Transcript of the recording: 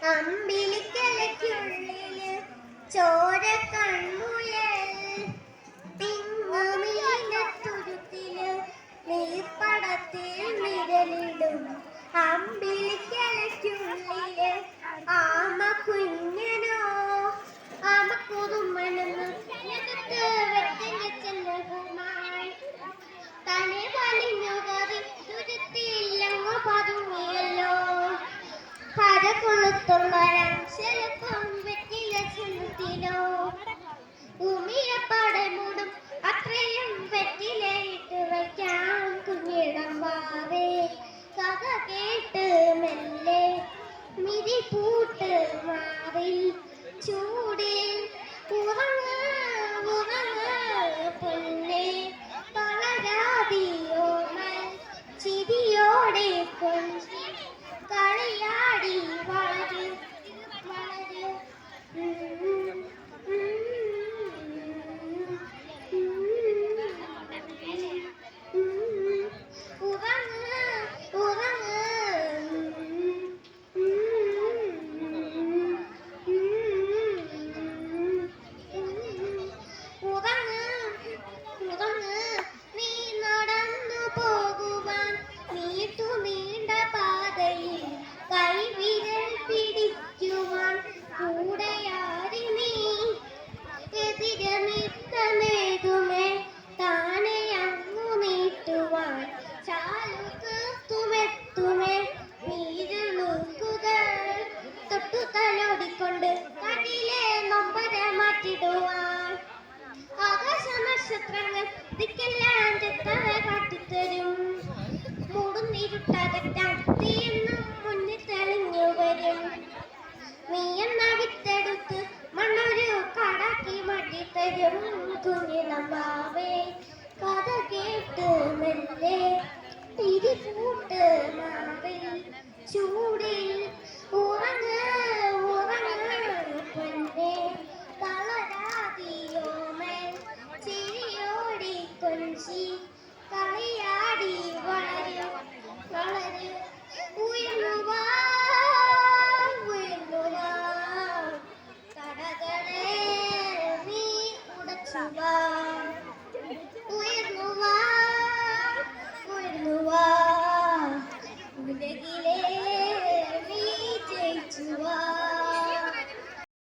അമ്പിളിക്കലയ്ക്കുള്ളില് ചോര കൺമുയൽ തിങ്ങുമീനത്തുരുത്തില് നീർപ്പടത്തിൽ നിഴലിടും അമ്പിളിക്കലയ്ക്കുള്ളില് ആമ കുഞ്ഞനോ ആമ കുറുമണെന്ന് വെച്ചെന്നുമായി തന്നെ വലിഞ്ഞു കറി തുരുത്തിയില്ലങ്ങു പതുങ്ങിയല്ലോ കരകൊളുത്തുള്ളൊരക്ഷരപ്പം വെറ്റില ചെലുത്തിലോ ഭൂമിയപ്പാടെ മൂടും അത്രയും വെറ്റിലയിട്ട് വയ്ക്കാം കുഞ്ഞിടം വാവേ കഥ കേട്ട് മെല്ലെ മിരി പൂട്ട് മാറി ചൂടിൽ ഉറങ്ങ് ഉറങ്ങ് പൊന്നെ തളരാതിയോമൽ ചിരിയോടെ കൊഞ്ചി കളിയാടി വളര് വളര് ഉറങ്ങ് ഉറങ്ങ് ഉറങ്ങ് ഉറങ്ങ് നീ നടന്നു പോകുവാൻ നീട്ടു നീണ്ട പാതയിൽ കൈവിരൽ പിടിക്കുവാൻ കൂടെയാരി നീ എതിരമിത്തമേതുമേ താനെ അങ്ങു നീട്ടുവാൻ ചാലുകത്തുമെത്തുമേ നീരുളുക്കുകൾ തൊട്ടു തലോടിക്കൊണ്ട് കടിലെ നൊമ്പര മാറ്റിടുവാൻ ആകാശനക്ഷത്രങ്ങൾ ദിക്കെല്ലാം ചെത്തവ കാട്ടിത്തരും മൂടുന്നിരുട്ടകറ്റാൻ തീയെന്നും മുന്നിൽ തെളിഞ്ഞു വരും നീ എന്ന വിത്തെടുത്ത് മണ്ണൊരു കടാക്കി മാറ്റിത്തരും കുഞ്ഞിളമ്പാവേ കഥ കേട്ട് മെല്ലെ തിരിപൂട്ട് മാറിൽ ചൂടിൽ ഉറങ്ങ് ഉറങ്ങ് പൊന്നെ തളരാതിയോമൽ ചിരിയോടി കൊഞ്ചി കളിയാടി വളരും വളരും